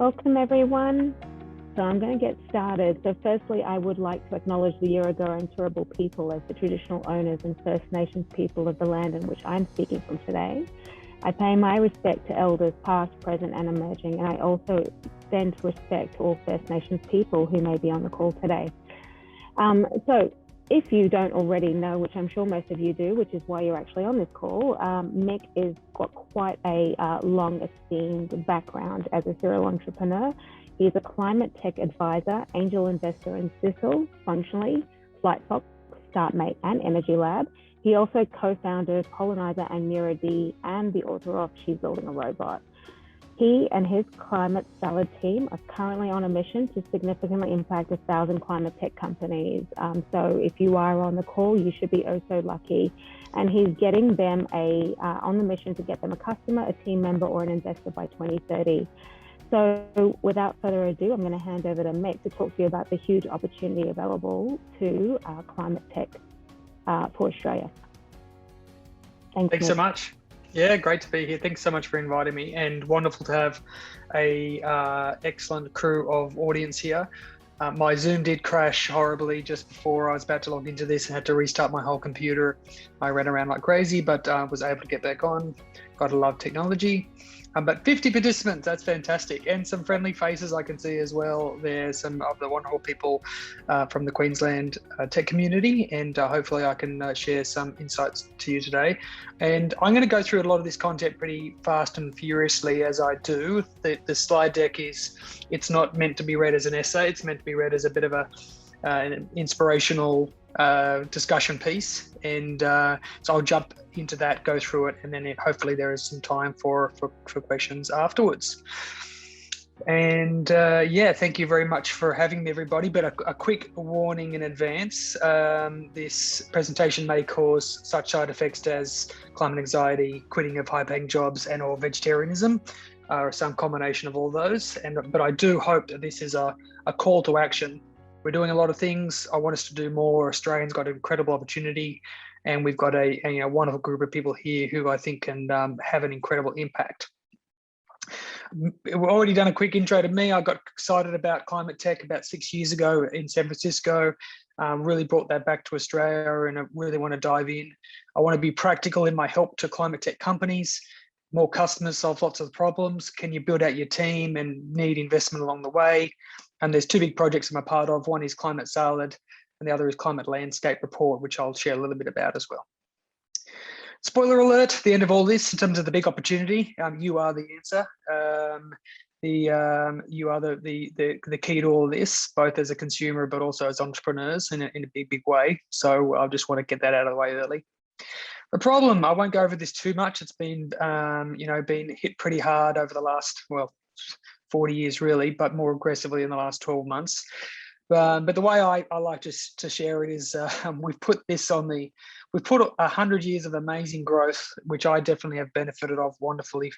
Welcome everyone. So I'm going to get started. So firstly, I would like to acknowledge the Yurraga and Turrbal people as the traditional owners and First Nations people of the land in which I'm speaking from today. I pay my respect to elders past, present and emerging, and I also extend respect to all First Nations people who may be on the call today. So if you don't already know, which I'm sure most of you do, which is why you're actually on this call, Mick has got quite a long esteemed background as a serial entrepreneur. He's a climate tech advisor, angel investor in Cecil, functionally, FlightFox, Startmate and EnergyLab. He also co-founded Pollenizer and muru-D and the author of She's Building a Robot. He and his Climate Salad team are currently on a mission to significantly impact 1,000 climate tech companies. So if you are on the call, you should be oh so lucky. And he's getting them on the mission to get them a customer, a team member, or an investor by 2030. So without further ado, I'm going to hand over to Mick to talk to you about the huge opportunity available to climate tech for Australia. Thanks so much. Yeah, great to be here. Thanks so much for inviting me, and wonderful to have a excellent crew of audience here. My Zoom did crash horribly just before I was about to log into this and had to restart my whole computer. I ran around like crazy, but was able to get back on. Gotta love technology. But 50 participants, that's fantastic. And some friendly faces I can see as well. There's some of the wonderful people from the Queensland tech community, and hopefully I can share some insights to you today. And I'm gonna go through a lot of this content pretty fast and furiously as I do. The slide deck it's not meant to be read as an essay, it's meant to be read as a bit of an inspirational discussion piece, and so I'll jump into that, go through it, and then hopefully there is some time for questions afterwards. And yeah, thank you very much for having me, everybody. But a quick warning in advance, this presentation may cause such side effects as climate anxiety, quitting of high-paying jobs, and or vegetarianism, or some combination of all those. But I do hope that this is a call to action. We're doing a lot of things. I want us to do more. Australians got an incredible opportunity, and we've got a wonderful group of people here who I think can have an incredible impact. We've already done a quick intro to me. I got excited about climate tech about 6 years ago in San Francisco. Really brought that back to Australia, and I really want to dive in. I want to be practical in my help to climate tech companies. More customers solve lots of problems. Can you build out your team and need investment along the way? And there's two big projects I'm a part of. One is Climate Salad, and the other is Climate Landscape Report, which I'll share a little bit about as well. Spoiler alert, the end of all this, in terms of the big opportunity, you are the answer. You are the key to all of this, both as a consumer, but also as entrepreneurs in a big way. So I just want to get that out of the way early. The problem, I won't go over this too much. It's been, been hit pretty hard over the last, 40 years really, but more aggressively in the last 12 months. But the way I like to share it is we've put 100 years of amazing growth, which I definitely have benefited of wonderfully,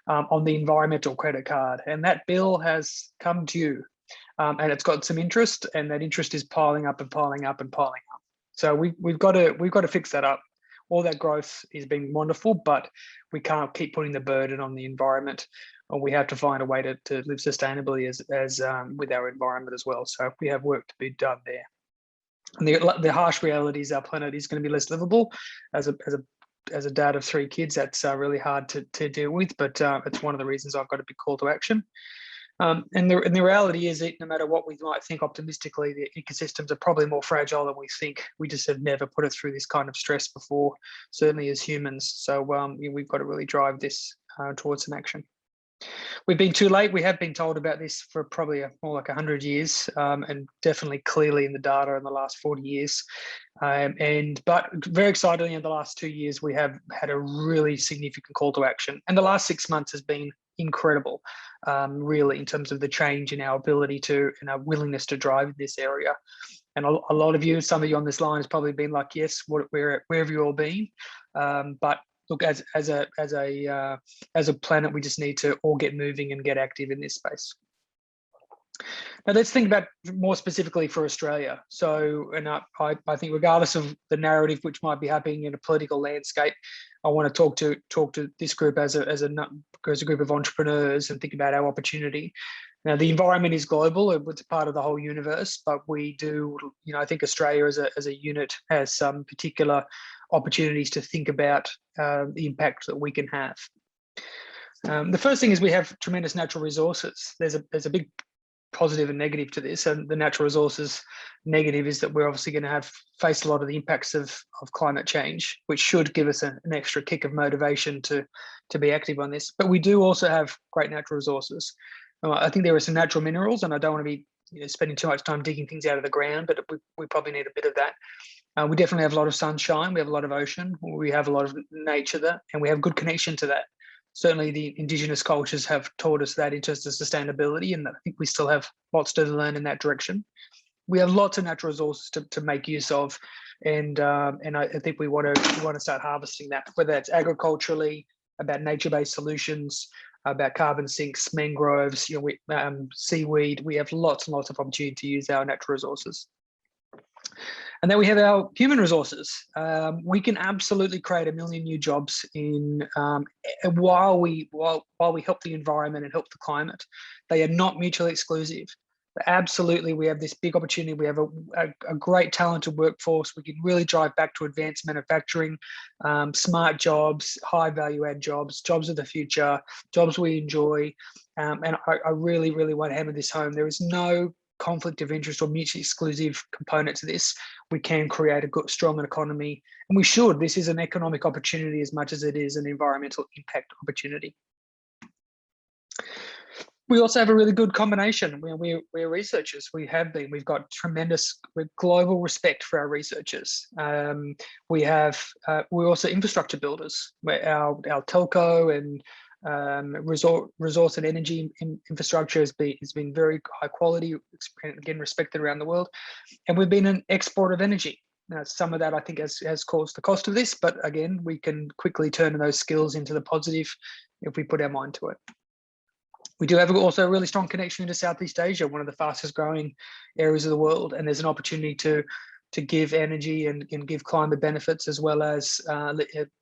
on the environmental credit card. And that bill has come due, and it's got some interest, and that interest is piling up and piling up and piling up. So we've got to fix that up. All that growth has been wonderful, but we can't keep putting the burden on the environment, and we have to find a way to live sustainably as with our environment as well. So we have work to be done there. And the harsh reality is our planet is going to be less livable. As a dad of 3 kids, that's really hard to deal with, but it's one of the reasons I've got a big call to action. And the reality is that no matter what we might think optimistically, the ecosystems are probably more fragile than we think. We just have never put it through this kind of stress before, certainly as humans. So we've got to really drive this towards some action. We've been too late. We have been told about this for probably more like 100 years, and definitely clearly in the data in the last 40 years. But very excitingly, in the last 2 years, we have had a really significant call to action. And the last 6 months has been incredible, really, in terms of the change in our ability to and our willingness to drive in this area. And a lot of you, some of you on this line has probably been like, yes, where have you all been? But look, as a planet, we just need to all get moving and get active in this space. Now let's think about more specifically for Australia. So, and I think regardless of the narrative which might be happening in a political landscape, I want to talk to this group as a group of entrepreneurs and think about our opportunity. Now, the environment is global; it's part of the whole universe. But we do, I think Australia as a unit has some particular opportunities to think about the impact that we can have. The first thing is we have tremendous natural resources. There's a big positive and negative to this, and the natural resources negative is that we're obviously going to face a lot of the impacts of climate change, which should give us an extra kick of motivation to be active on this. But we do also have great natural resources. I think there are some natural minerals, and I don't want to be spending too much time digging things out of the ground, but we probably need a bit of that. We definitely have a lot of sunshine. We have a lot of ocean. We have a lot of nature there, and we have good connection to that. Certainly the indigenous cultures have taught us that in terms of sustainability, and I think we still have lots to learn in that direction. We have lots of natural resources to make use of, and I think we want to start harvesting that, whether that's agriculturally, about nature-based solutions, about carbon sinks, mangroves, seaweed. We have lots and lots of opportunity to use our natural resources. And then we have our human resources. We can absolutely create 1 million new jobs while we help the environment and help the climate. They are not mutually exclusive. But absolutely, we have this big opportunity. We have a great talented workforce. We can really drive back to advanced manufacturing, smart jobs, high value add jobs, jobs of the future, jobs we enjoy. And I really, really want to hammer this home. There is no conflict of interest or mutually exclusive component to this. We can create a good, strong economy, and we should. This is an economic opportunity as much as it is an environmental impact opportunity. We also have a really good combination. We're researchers. We've got tremendous global respect for our researchers. We're also infrastructure builders. Our telco and resource and energy infrastructure has been very high quality, again respected around the world, and we've been an exporter of energy. Now, some of that I think has caused the cost of this, but again, we can quickly turn those skills into the positive if we put our mind to it. We do have also a really strong connection into Southeast Asia, one of the fastest growing areas of the world, and there's an opportunity to give energy and give climate benefits, as well as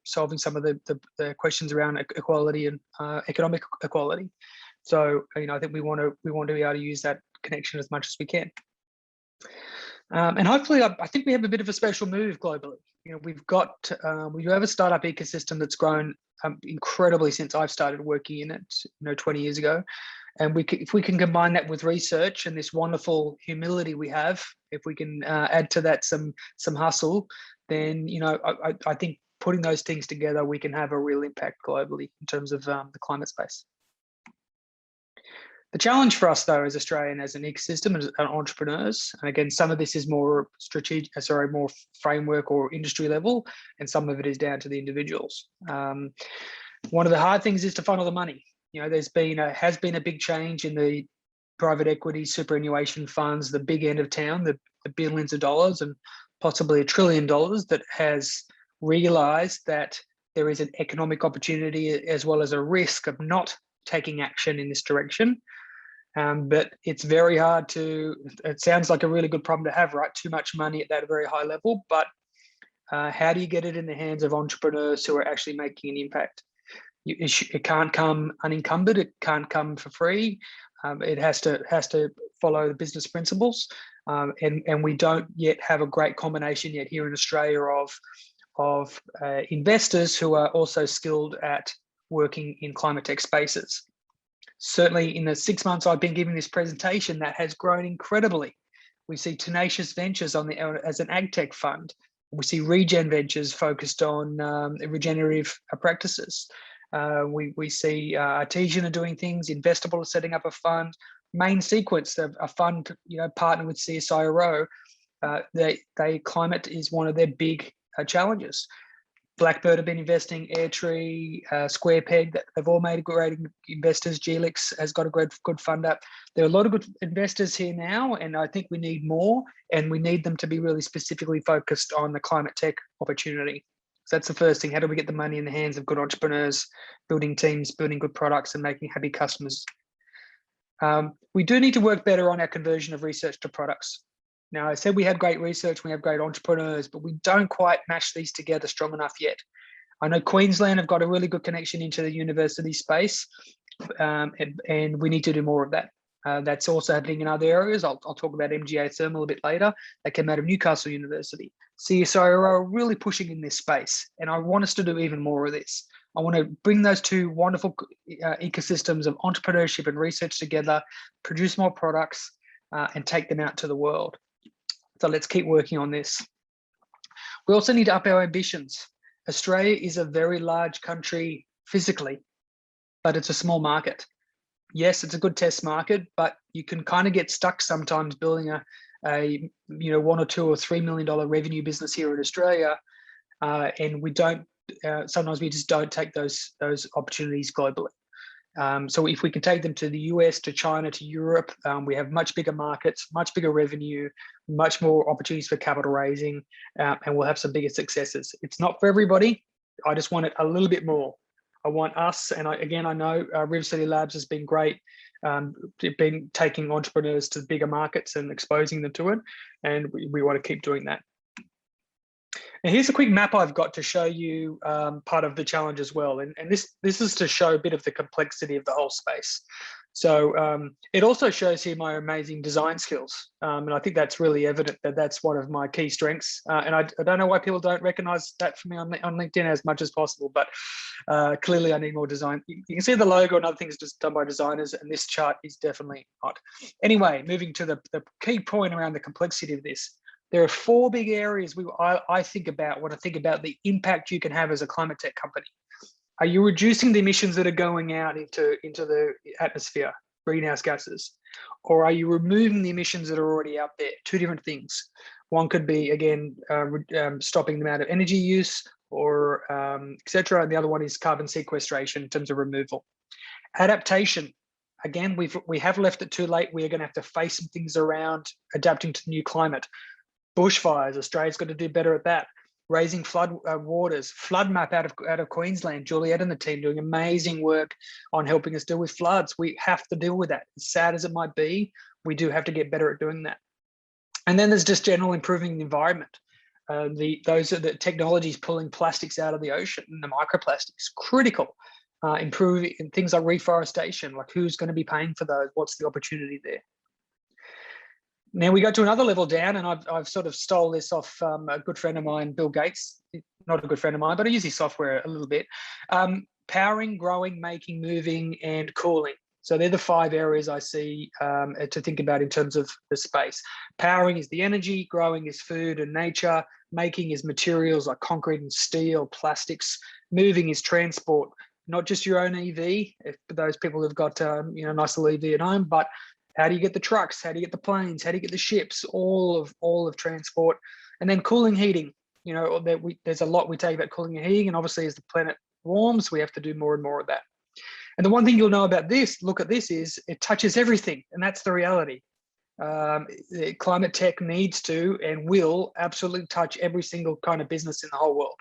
solving some of the questions around equality and economic equality. So I think we want to be able to use that connection as much as we can. And hopefully, I think we have a bit of a special move globally. We do have a startup ecosystem that's grown incredibly since I've started working in it, 20 years ago. And if we can combine that with research and this wonderful humility we have, if we can add to that some hustle, then I think putting those things together, we can have a real impact globally in terms of the climate space. The challenge for us, though, as Australian, as an ecosystem and entrepreneurs, and again, some of this is more more framework or industry level, and some of it is down to the individuals. One of the hard things is to funnel the money. Has been a big change in the private equity superannuation funds, the big end of town, the billions of dollars and possibly $1 trillion that has realized that there is an economic opportunity as well as a risk of not taking action in this direction. But it's very hard it sounds like a really good problem to have, right? Too much money at that very high level, but how do you get it in the hands of entrepreneurs who are actually making an impact? It can't come unencumbered. It can't come for free. It has to follow the business principles. And we don't yet have a great combination yet here in Australia of investors who are also skilled at working in climate tech spaces. Certainly in the 6 months I've been giving this presentation, that has grown incredibly. We see Tenacious Ventures as an ag tech fund. We see Regen Ventures focused on regenerative practices. We see Artesian are doing things, Investable are setting up a fund, Main Sequence, a fund partnered with CSIRO. Climate is one of their big challenges. Blackbird have been investing, Airtree, Square Peg, they've all made great investors. Gelix has got a good fund up. There are a lot of good investors here now, and I think we need more, and we need them to be really specifically focused on the climate tech opportunity. So that's the first thing. How do we get the money in the hands of good entrepreneurs, building teams, building good products, and making happy customers? We do need to work better on our conversion of research to products. Now, I said we have great research, we have great entrepreneurs, but we don't quite mash these together strong enough yet. I know Queensland have got a really good connection into the university space, and we need to do more of that. That's also happening in other areas. I'll talk about MGA Thermal a bit later. They came out of Newcastle University. CSIRO are really pushing in this space, and I want us to do even more of this. I want to bring those two wonderful ecosystems of entrepreneurship and research together, produce more products, and take them out to the world. So let's keep working on this. We also need to up our ambitions. Australia is a very large country physically, but it's a small market. Yes, it's a good test market, but you can kind of get stuck sometimes building a $1 or $2 or $3 million revenue business here in Australia, and we don't. Sometimes we just don't take those opportunities globally. So if we can take them to the US, to China, to Europe, we have much bigger markets, much bigger revenue, much more opportunities for capital raising, and we'll have some bigger successes. It's not for everybody. I just want it a little bit more. I want us, and I know River City Labs has been great, been taking entrepreneurs to bigger markets and exposing them to it, and we want to keep doing that. Now here's a quick map I've got to show you part of the challenge as well, and this is to show a bit of the complexity of the whole space. So it also shows here my amazing design skills, and I think that's really evident that that's one of my key strengths. And I don't know why people don't recognize that for me on LinkedIn as much as possible, but clearly I need more design. You can see the logo and other things just done by designers, and this chart is definitely not. Anyway, moving to the key point around the complexity of this. There are 4 big areas I think about when I think about the impact you can have as a climate tech company. Are you reducing the emissions that are going out into the atmosphere, greenhouse gases? Or are you removing the emissions that are already out there? 2 different things. One could be, again, stopping the amount of energy use or et cetera. And the other one is carbon sequestration in terms of removal. Adaptation. Again, we have left it too late. We are going to have to face some things around adapting to the new climate. Bushfires, Australia's got to do better at that. Raising flood waters, flood map out of Queensland. Juliette and the team doing amazing work on helping us deal with floods. We have to deal with that. As sad as it might be, we do have to get better at doing that. And then there's just general improving the environment. Those are the technologies pulling plastics out of the ocean, and the microplastics, critical. Improving things like reforestation, like who's going to be paying for those? What's the opportunity there? Now we go to another level down, and I've sort of stole this off a good friend of mine, Bill Gates. Not a good friend of mine, but I use his software a little bit. Powering, growing, making, moving, and cooling. So they're the 5 areas I see to think about in terms of the space. Powering is the energy, growing is food and nature, making is materials like concrete and steel, plastics, moving is transport, not just your own EV, for those people who've got nice little EV at home, but how do you get the trucks? How do you get the planes? How do you get the ships? All of transport, and then cooling, heating. There's a lot we take about cooling and heating, and obviously as the planet warms, we have to do more and more of that. And the one thing you'll know about this, look at this, is it touches everything, and that's the reality. Climate tech needs to and will absolutely touch every single kind of business in the whole world.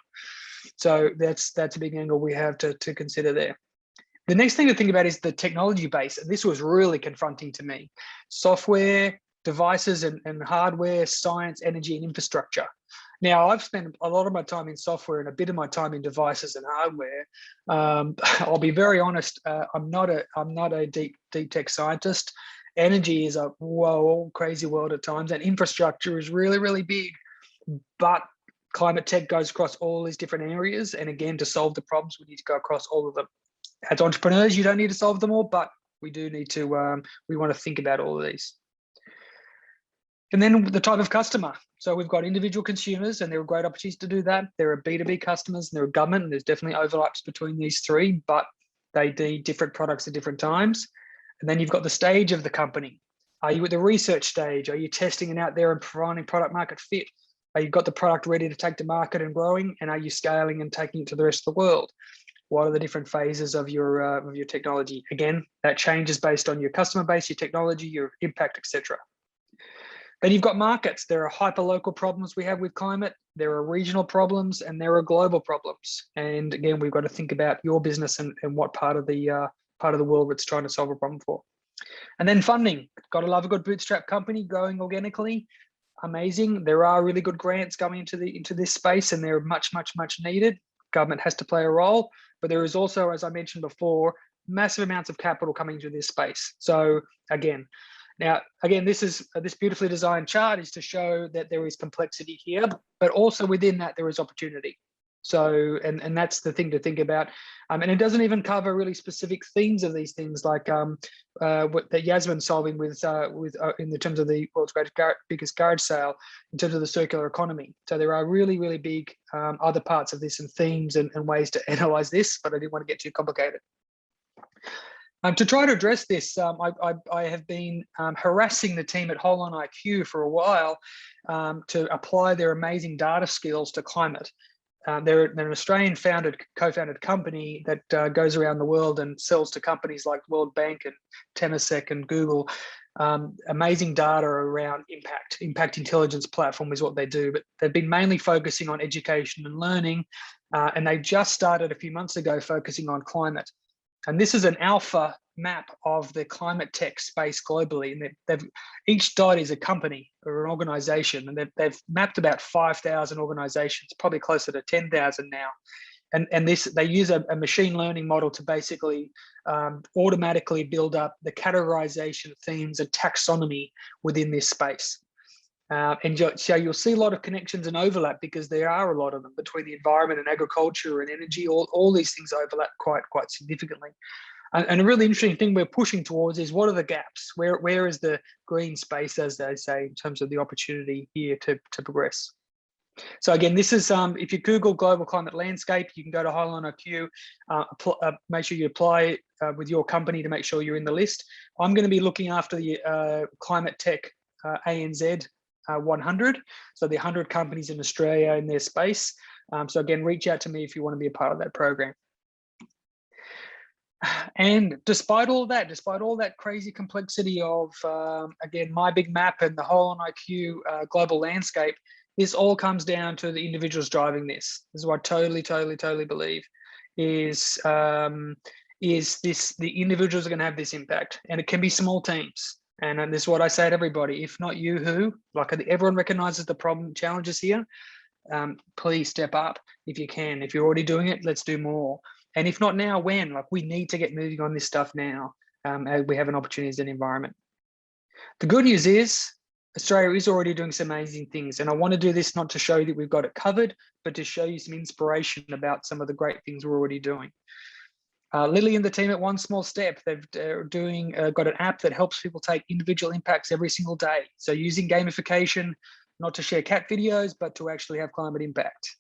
So that's a big angle we have to consider there. The next thing to think about is the technology base. And this was really confronting to me. Software, devices and hardware, science, energy, and infrastructure. Now, I've spent a lot of my time in software and a bit of my time in devices and hardware. I'll be very honest, I'm not a deep tech scientist. Energy is a whoa, crazy world at times, and infrastructure is really, really big. But climate tech goes across all these different areas. And again, to solve the problems, we need to go across all of them. As entrepreneurs, you don't need to solve them all, but we do need to, we want to think about all of these. And then the type of customer. So we've got individual consumers, and there are great opportunities to do that. There are B2B customers, and there are government, and there's definitely overlaps between these 3, but they need different products at different times. And then you've got the stage of the company. Are you at the research stage? Are you testing it out there and providing product market fit? Are you got the product ready to take to market and growing? And are you scaling and taking it to the rest of the world? What are the different phases of your technology? Again, that changes based on your customer base, your technology, your impact, etc. Then you've got markets. There are hyper-local problems we have with climate. There are regional problems, and there are global problems. And again, we've got to think about your business and what part of the world it's trying to solve a problem for. And then funding. Got to love a good bootstrap company growing organically. Amazing. There are really good grants going into this space, and they're much needed. Government has to play a role, but there is also, as I mentioned before, massive amounts of capital coming into this space. So again, this beautifully designed chart is to show that there is complexity here, but also within that there is opportunity. So, and that's the thing to think about. And it doesn't even cover really specific themes of these things, like what that Yasmin's solving with in the terms of the world's biggest garage sale, in terms of the circular economy. So there are really, really big other parts of this and themes and ways to analyze this, but I didn't want to get too complicated. To try to address this, I have been harassing the team at Holon IQ for a while to apply their amazing data skills to climate. They're an Australian co-founded company that goes around the world and sells to companies like World Bank and Temasek and Google. Amazing data around impact intelligence platform is what they do, but they've been mainly focusing on education and learning, and they just started a few months ago focusing on climate. And this is an alpha map of the climate tech space globally. And each dot is a company or an organization, and they've mapped about 5,000 organizations, probably closer to 10,000 now. And they use a machine learning model to basically automatically build up the categorization themes and taxonomy within this space. So you'll see a lot of connections and overlap, because there are a lot of them between the environment and agriculture and energy. All these things overlap quite significantly. And a really interesting thing we're pushing towards is, what are the gaps? Where is the green space, as they say, in terms of the opportunity here to progress? So again, this is, if you Google global climate landscape, you can go to Holon IQ, make sure you apply with your company to make sure you're in the list. I'm going to be looking after the climate tech ANZ 100, so the 100 companies in Australia in their space. So again, reach out to me if you want to be a part of that program. And despite all that crazy complexity of, again, my big map and the Holon IQ global landscape, this all comes down to the individuals driving this. This is what I totally believe is the individuals are going to have this impact, and it can be small teams. And this is what I say to everybody: if not you, who? Like, everyone recognizes the problem, challenges here. Please step up if you can. If you're already doing it, let's do more. And if not now, when? Like, we need to get moving on this stuff now. As we have an opportunity as an environment. The good news is Australia is already doing some amazing things. And I want to do this not to show you that we've got it covered, but to show you some inspiration about some of the great things we're already doing. Lily and the team at One Small Step, they've got an app that helps people take individual impacts every single day. So using gamification, not to share cat videos, but to actually have climate impact.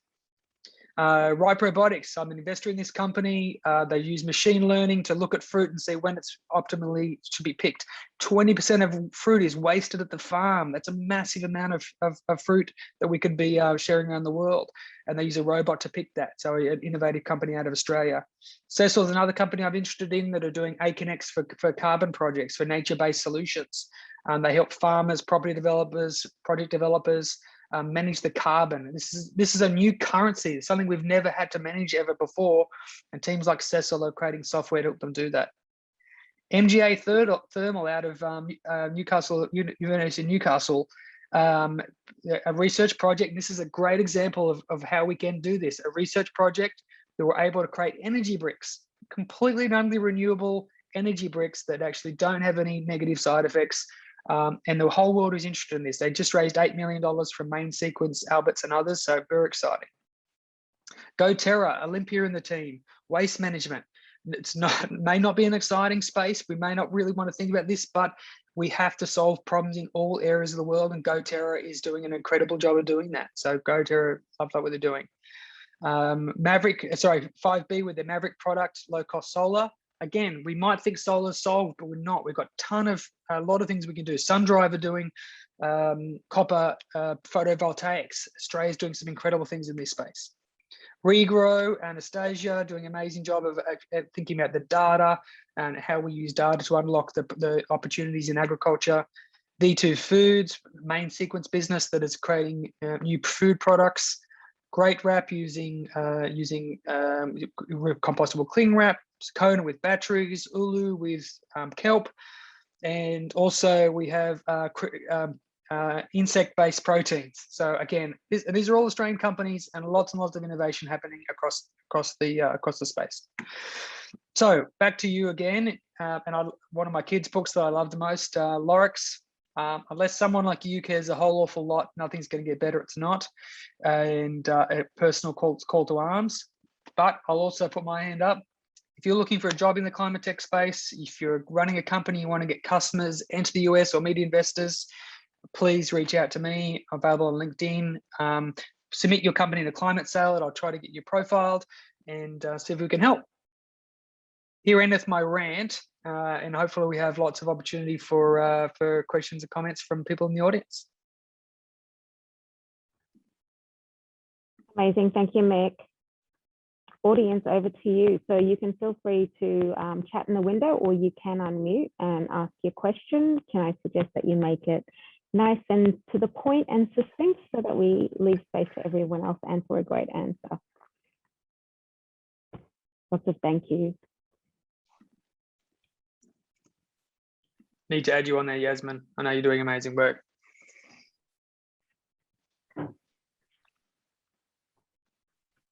Ripe Robotics, I'm an investor in this company. They use machine learning to look at fruit and see when it's optimally should be picked. 20% of fruit is wasted at the farm. That's a massive amount of fruit that we could be sharing around the world. And they use a robot to pick that. So an innovative company out of Australia. Cecil is another company I'm interested in that are doing AConnects for carbon projects, for nature-based solutions. They help farmers, property developers, project developers, manage the carbon. This is a new currency, something we've never had to manage ever before, and teams like Cecil are creating software to help them do that. MGA Thermal out of Newcastle, University of Newcastle, a research project. This is a great example of how we can do this. A research project that we're able to create energy bricks, completely non-renewable energy bricks that actually don't have any negative side effects. And the whole world is interested in this. They just raised $8 million from Main Sequence, Alberts and others, so very exciting. GoTerra, Olympia and the team, waste management. May not be an exciting space. We may not really want to think about this, but we have to solve problems in all areas of the world, and GoTerra is doing an incredible job of doing that. So GoTerra, love what they're doing. 5B with their Maverick product, low-cost solar. Again, we might think solar's solved, but we're not. We've got a lot of things we can do. SunDrive are doing copper photovoltaics. Australia's doing some incredible things in this space. Regrow, Anastasia, doing an amazing job of thinking about the data and how we use data to unlock the opportunities in agriculture. D2 Foods, Main Sequence business that is creating new food products. Great Wrap using compostable cling wrap. Kona with batteries, Ulu with kelp, and also we have insect-based proteins. So again, these are all Australian companies, and lots of innovation happening across the space. So back to you again, one of my kids' books that I love the most, Robotics. Unless someone like you cares a whole awful lot, nothing's going to get better. It's not, and a personal call to arms. But I'll also put my hand up. If you're looking for a job in the climate tech space, if you're running a company, you want to get customers, enter the US or meet investors, please reach out to me. I'm available on LinkedIn. Submit your company to Climate Salad. I'll try to get you profiled and see if we can help. Here endeth my rant, and hopefully we have lots of opportunity for questions and comments from people in the audience. Amazing, thank you, Mick. Audience, over to you. So you can feel free to chat in the window, or you can unmute and ask your question. Can I suggest that you make it nice and to the point and succinct so that we leave space for everyone else and for a great answer? Lots of thank yous. Need to add you on there, Yasmin. I know you're doing amazing work.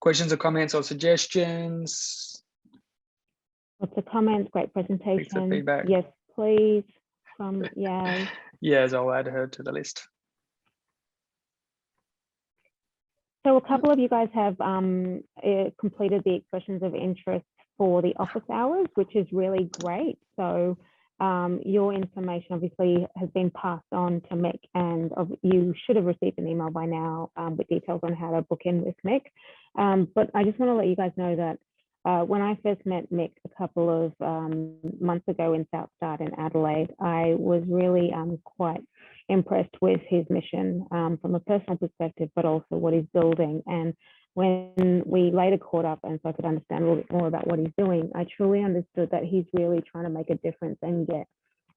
Questions or comments or suggestions? Lots of comments, great presentation. Feedback. Yes, please. From Yaz. Yes, I'll add her to the list. So a couple of you guys have completed the expressions of interest for the office hours, which is really great. So your information obviously has been passed on to Mick, and you should have received an email by now with details on how to book in with Mick. But I just want to let you guys know that when I first met Mick a couple of months ago in South Start in Adelaide, I was really quite impressed with his mission from a personal perspective, but also what he's building. And when we later caught up and so I could understand a little bit more about what he's doing, I truly understood that he's really trying to make a difference and get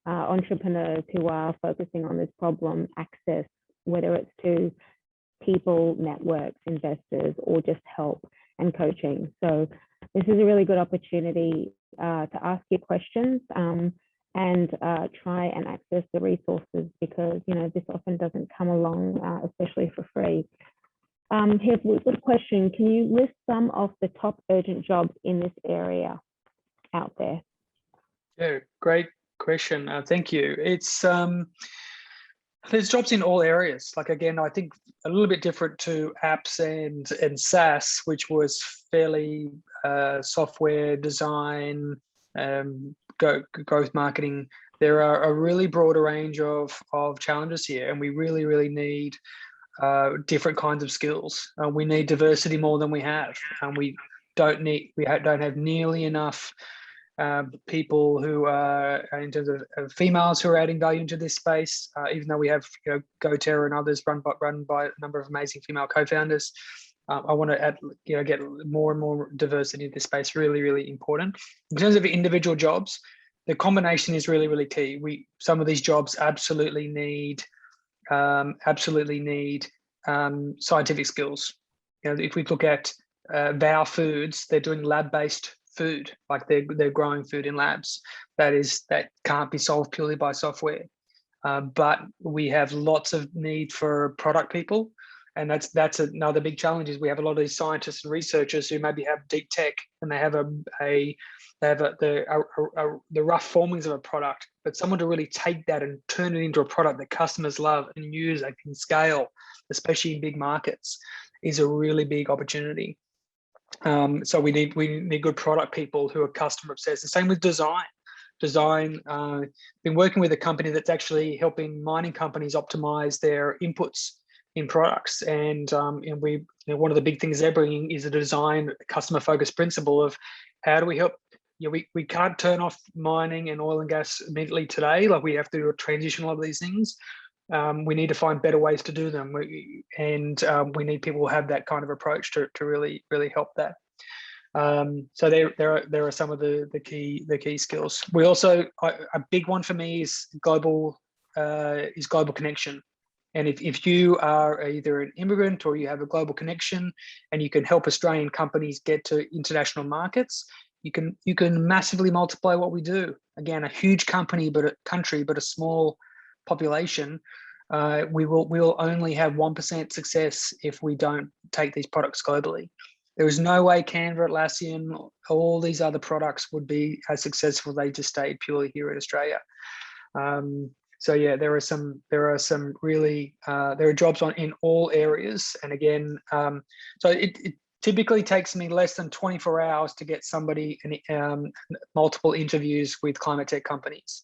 entrepreneurs who are focusing on this problem access, whether it's to people, networks, investors, or just help and coaching. So this is a really good opportunity to ask your questions and try and access the resources, because this often doesn't come along, especially for free. Here, we've got a question. Can you list some of the top urgent jobs in this area out there? Yeah, great question. Thank you. It's there's jobs in all areas. Like, again, I think a little bit different to apps and SaaS, which was fairly software design, growth marketing. There are a really broader range of challenges here, and we really need different kinds of skills. We need diversity more than we have, and we don't have nearly enough people who are, in terms of females, who are adding value into this space. Even though we have GoTerra and others run by a number of amazing female co-founders, I want to add, get more and more diversity in this space. Really important. In terms of individual jobs, the combination is really key. Some of these jobs absolutely need scientific skills. If we look at Vow Foods, they're doing lab-based food, like they're growing food in labs. That can't be solved purely by software. But we have lots of need for product people, and that's another big challenge. Is we have a lot of these scientists and researchers who maybe have deep tech, and they have the rough formings of a product, but someone to really take that and turn it into a product that customers love and use and can scale, especially in big markets, is a really big opportunity. So we need good product people who are customer obsessed. The same with design. Been working with a company that's actually helping mining companies optimize their inputs in products, and we one of the big things they're bringing is a design customer focused principle of how do we help. We can't turn off mining and oil and gas immediately today. Like, we have to transition a lot of these things. We need to find better ways to do them, and we need people who have that kind of approach to really help that. So there are some of the key skills. We also, a big one for me is global connection. And if you are either an immigrant or you have a global connection and you can help Australian companies get to international markets, you can massively multiply what we do. Again, a huge country, but a small population. we will only have 1% success if we don't take these products globally. There is no way Canva, Atlassian, all these other products would be as successful if they just stayed purely here in Australia. So yeah, there are some really there are jobs in all areas, and again, so it typically takes me less than 24 hours to get somebody in multiple interviews with climate tech companies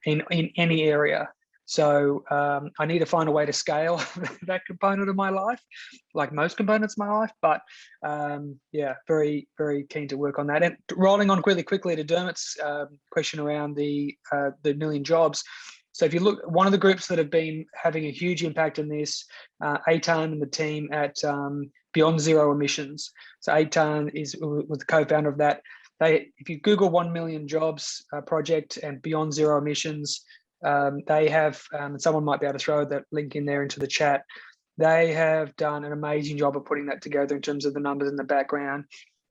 in any area. So I need to find a way to scale that component of my life, like most components of my life. But yeah, very, very keen to work on that. And rolling on really quickly to Dermot's question around the million jobs. So if you look, one of the groups that have been having a huge impact in this, Eitan and the team at Beyond Zero Emissions. So Eitan was the co-founder of that. If you Google 1 million jobs project and Beyond Zero Emissions, they have, someone might be able to throw that link in there into the chat. They have done an amazing job of putting that together in terms of the numbers in the background.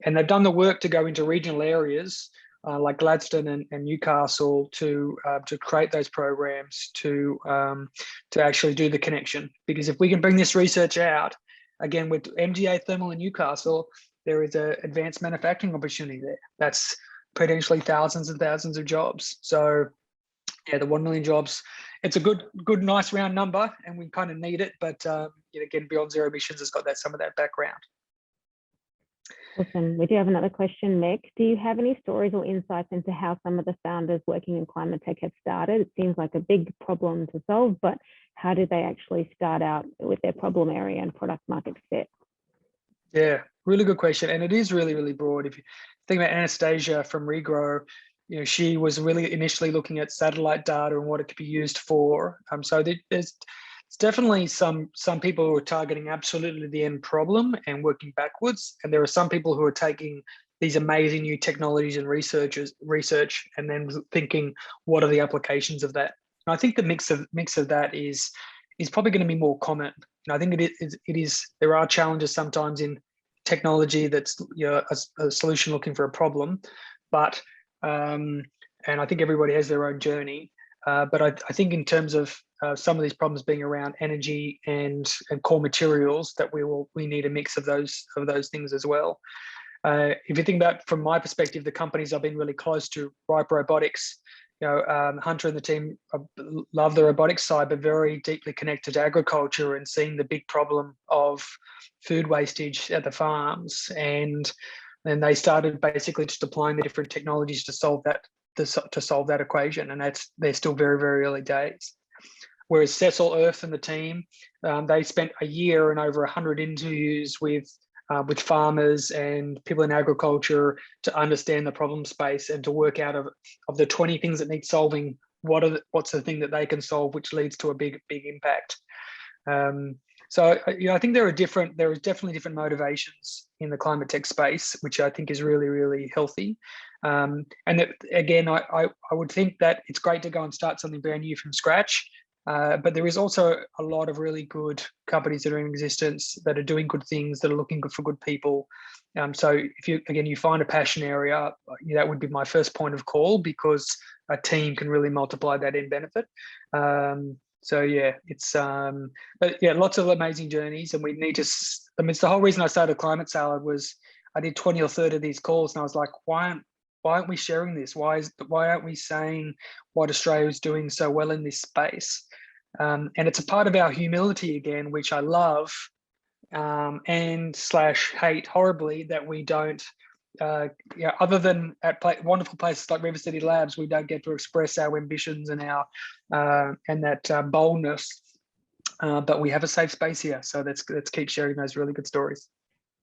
And they've done the work to go into regional areas like Gladstone and Newcastle to create those programs to actually do the connection. Because if we can bring this research out, again, with MGA Thermal in Newcastle, there is an advanced manufacturing opportunity there. That's potentially thousands and thousands of jobs. So yeah, the 1 million jobs, it's a good, nice round number, and we kind of need it. But again, Beyond Zero Emissions has got some of that background. Awesome. We do have another question, Mick. Do you have any stories or insights into how some of the founders working in climate tech have started? It seems like a big problem to solve, but how did they actually start out with their problem area and product market fit? Yeah, really good question. And it is really, really broad. If you think about Anastasia from Regrow, she was really initially looking at satellite data and what it could be used for. So there's definitely some people who are targeting absolutely the end problem and working backwards. And there are some people who are taking these amazing new technologies and research and then thinking, what are the applications of that? And I think the mix of that is probably going to be more common. And I think it is there are challenges sometimes in technology that's a solution looking for a problem, but and I think everybody has their own journey. But I think in terms of some of these problems being around energy and core materials, that we need a mix of those things as well. If you think about, from my perspective, the companies I've been really close to, Robotics, Hunter and the team love the robotics side, but very deeply connected to agriculture and seeing the big problem of food wastage at the farms. And then they started basically just applying the different technologies to solve that equation. And they're still very, very early days. Whereas Cecil Earth and the team, they spent a year and over 100 interviews with farmers and people in agriculture to understand the problem space and to work out of the 20 things that need solving, what's the thing that they can solve, which leads to a big impact. So I think there are definitely different motivations in the climate tech space, which I think is really, really healthy. And that, again, I would think that it's great to go and start something brand new from scratch. But there is also a lot of really good companies that are in existence that are doing good things, that are looking good for good people. So if you find a passion area, that would be my first point of call, because a team can really multiply that in benefit. So yeah, it's but yeah, lots of amazing journeys, and we need to. I mean, it's the whole reason I started Climate Salad was I did 20 or 30 of these calls, and I was like, why aren't we sharing this? Why aren't we saying what Australia is doing so well in this space? And it's a part of our humility again, which I love, and / hate horribly, that we don't. Other than at wonderful places like River City Labs, we don't get to express our ambitions and our and that boldness. But we have a safe space here, so let's keep sharing those really good stories.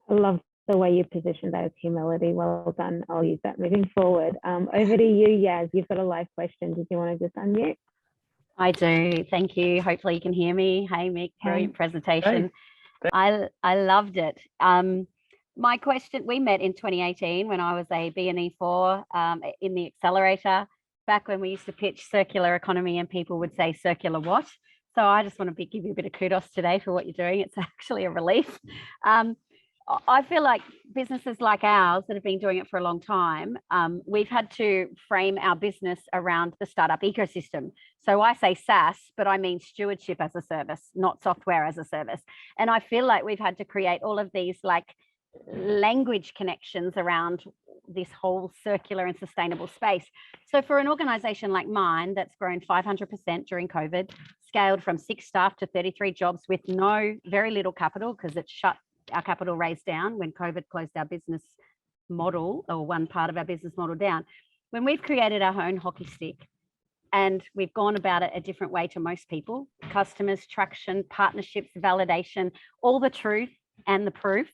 I love the way you positioned that as humility. Well done. I'll use that moving forward. Over to you, Yaz. You've got a live question. Did you want to just unmute? I do. Thank you. Hopefully you can hear me. Hey, Mick. Brilliant presentation. Hey. I loved it. My question, we met in 2018 when I was a BNE4 in the accelerator, back when we used to pitch circular economy and people would say circular what? So I just want to give you a bit of kudos today for what you're doing. It's actually a relief. I feel like businesses like ours that have been doing it for a long time, we've had to frame our business around the startup ecosystem. So I say SaaS, but I mean stewardship as a service, not software as a service. And I feel like we've had to create all of these like language connections around this whole circular and sustainable space. So for an organization like mine that's grown 500% during COVID, scaled from 6 staff to 33 jobs with very little capital, because it shut our capital raise down when COVID closed our business model, or one part of our business model down. When we've created our own hockey stick and we've gone about it a different way to most people, customers, traction, partnerships, validation, all the truth and the proof,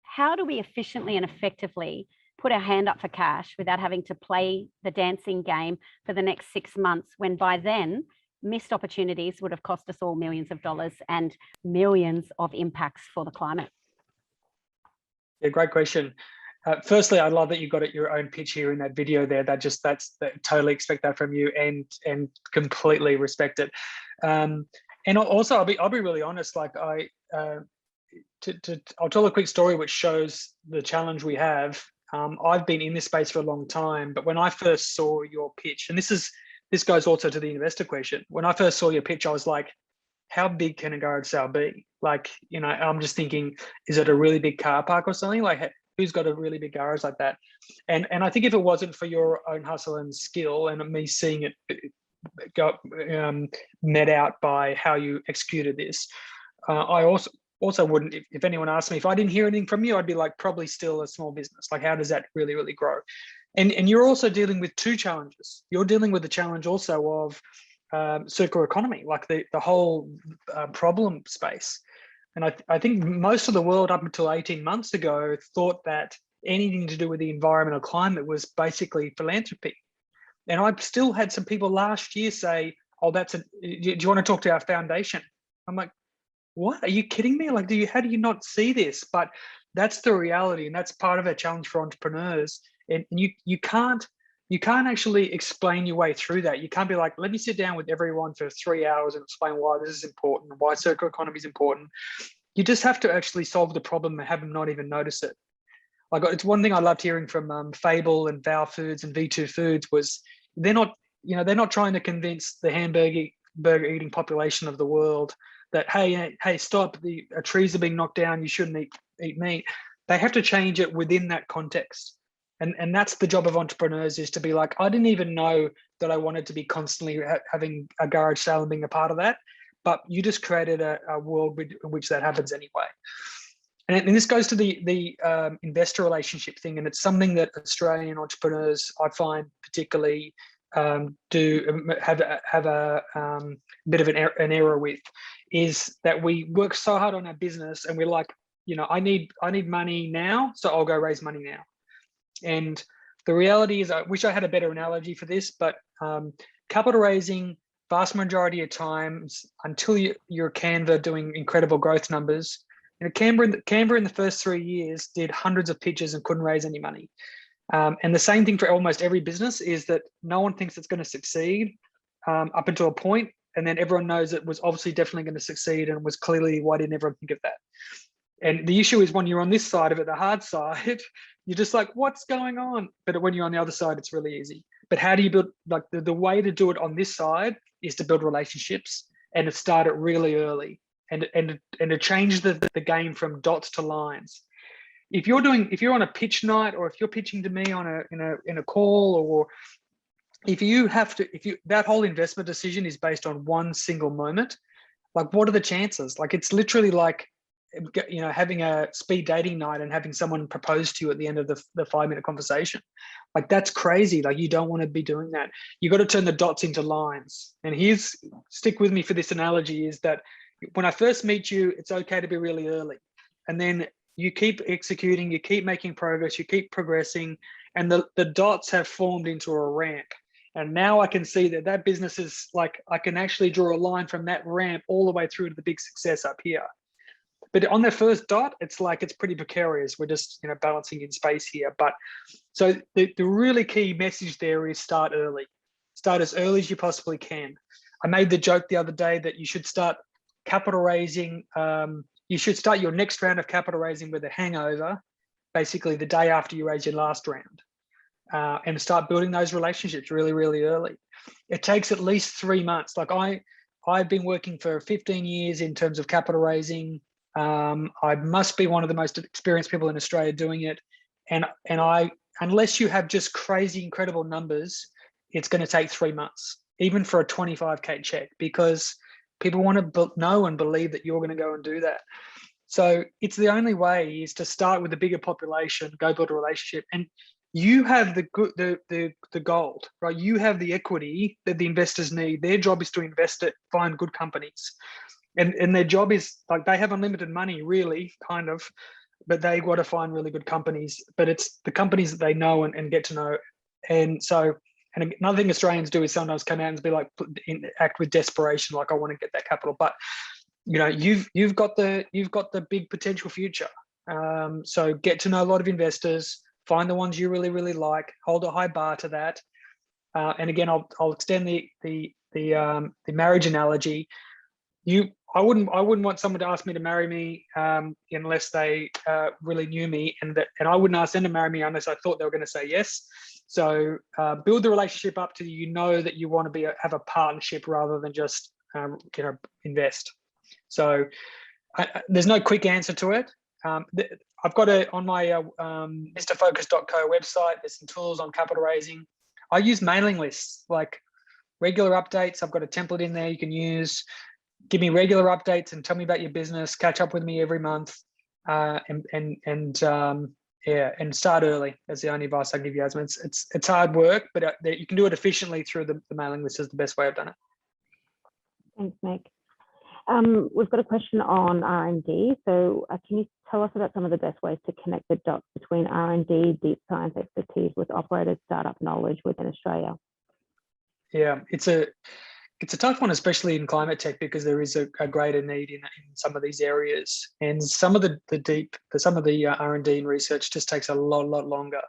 how do we efficiently and effectively put our hand up for cash without having to play the dancing game for the next 6 months, when by then missed opportunities would have cost us all millions of dollars and millions of impacts for the climate? Yeah, great question. Firstly, I love that you got it your own pitch here in that video there. That totally expect that from you, and completely respect it. And also, I'll be really honest. Like I'll tell a quick story which shows the challenge we have. I've been in this space for a long time, but when I first saw your pitch, and this goes also to the investor question. When I first saw your pitch, I was like, how big can a garage sale be? Like, you know, I'm just thinking, is it a really big car park or something? Like, who's got a really big garage like that? And I think if it wasn't for your own hustle and skill and me seeing it got met out by how you executed this, I also wouldn't, if anyone asked me, if I didn't hear anything from you, I'd be like, probably still a small business. Like, how does that really, really grow? And you're also dealing with two challenges. You're dealing with the challenge also of circular economy, like the whole problem space. And I think most of the world up until 18 months ago thought that anything to do with the environment or climate was basically philanthropy. And I've still had some people last year say, oh, do you want to talk to our foundation? I'm like, what? Are you kidding me? Like, how do you not see this? But that's the reality, and that's part of our challenge for entrepreneurs. And you can't actually explain your way through that. You can't be like, let me sit down with everyone for 3 hours and explain why this is important, why circular economy is important. You just have to actually solve the problem and have them not even notice it. Like, it's one thing I loved hearing from Fable and Vow Foods and V2 Foods was they're not trying to convince the burger eating population of the world that, hey, stop, trees are being knocked down, you shouldn't eat meat. They have to change it within that context. And that's the job of entrepreneurs, is to be like, I didn't even know that I wanted to be constantly having a garage sale and being a part of that, but you just created a world in which that happens anyway. And this goes to the investor relationship thing, and it's something that Australian entrepreneurs, I find particularly, do have a bit of an error with, is that we work so hard on our business and we're like, you know, I need money now, so I'll go raise money now. And the reality is, I wish I had a better analogy for this, but capital raising, vast majority of times, until you're Canva doing incredible growth numbers, you know, Canva in the first 3 years did hundreds of pitches and couldn't raise any money. And the same thing for almost every business is that no one thinks it's going to succeed up until a point, and then everyone knows it was obviously definitely going to succeed, and was clearly, why didn't everyone think of that? And the issue is, when you're on this side of it, the hard side, you're just like, what's going on? But when you're on the other side, it's really easy. But how do you build, like, the way to do it on this side is to build relationships and to start it really early, and to change the game from dots to lines. If you're on a pitch night, or if you're pitching to me in a call, or that whole investment decision is based on one single moment, like, what are the chances? Like, it's literally like, you know, having a speed dating night and having someone propose to you at the end of the 5-minute conversation. Like, that's crazy. Like, you don't want to be doing that. You got to turn the dots into lines. And stick with me for this analogy, is that when I first meet you, it's okay to be really early. And then you keep executing, you keep making progress, you keep progressing, and the dots have formed into a ramp. And now I can see that business is like, I can actually draw a line from that ramp all the way through to the big success up here. But on the first dot, it's like, it's pretty precarious. We're just, you know, balancing in space here. But so the really key message there is start early. Start as early as you possibly can. I made the joke the other day that you should start capital raising you should start your next round of capital raising with a hangover, basically the day after you raise your last round, and start building those relationships really, really early. It takes at least 3 months. Like I've been working for 15 years in terms of capital raising. I must be one of the most experienced people in Australia doing it. And unless you have just crazy, incredible numbers, it's going to take 3 months, even for a 25K check, because people want to know and believe that you're going to go and do that. So it's the only way is to start with a bigger population, go build a relationship, and you have the gold, right? You have the equity that the investors need. Their job is to invest it, find good companies, and their job is like they have unlimited money, really, kind of, but they got to find really good companies. But it's the companies that they know and get to know, and so. And another thing Australians do is sometimes come out and be like, act with desperation, like I want to get that capital. But you know, you've got the big potential future. So get to know a lot of investors, find the ones you really, really like, hold a high bar to that. And again, I'll extend the marriage analogy. I wouldn't want someone to ask me to marry me unless they really knew me, and I wouldn't ask them to marry me unless I thought they were going to say yes. So build the relationship up to that you want to have a partnership rather than just invest. So there's no quick answer to it. I've got on my mrfocus.co website. There's some tools on capital raising. I use mailing lists, like regular updates. I've got a template in there you can use. Give me regular updates and tell me about your business. Catch up with me every month, and start early. That's the only advice I give you, Asma. It's hard work, but you can do it efficiently through the mailing list. Is the best way I've done it. Thanks, Mick. We've got a question on R&D. So can you tell us about some of the best ways to connect the dots between R&D, deep science expertise with operator startup knowledge within Australia? Yeah, it's a tough one, especially in climate tech, because there is a greater need in some of these areas, and some of the R&D and research just takes a lot longer,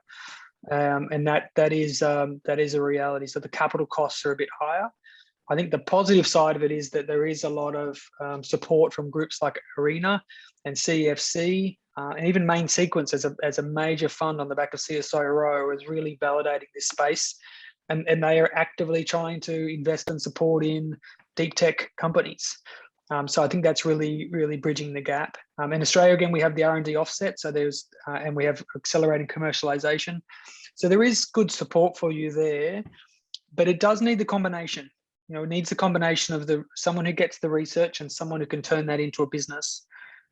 and that is a reality. So the capital costs are a bit higher. I think the positive side of it is that there is a lot of support from groups like ARENA and CEFC, and even Main Sequence as a major fund on the back of CSIRO is really validating this space. And they are actively trying to invest and support in deep tech companies. So I think that's really, really bridging the gap. In Australia, again, we have the R&D offset. So and we have accelerating commercialization. So there is good support for you there, but it does need the combination. It needs the combination of someone who gets the research and someone who can turn that into a business.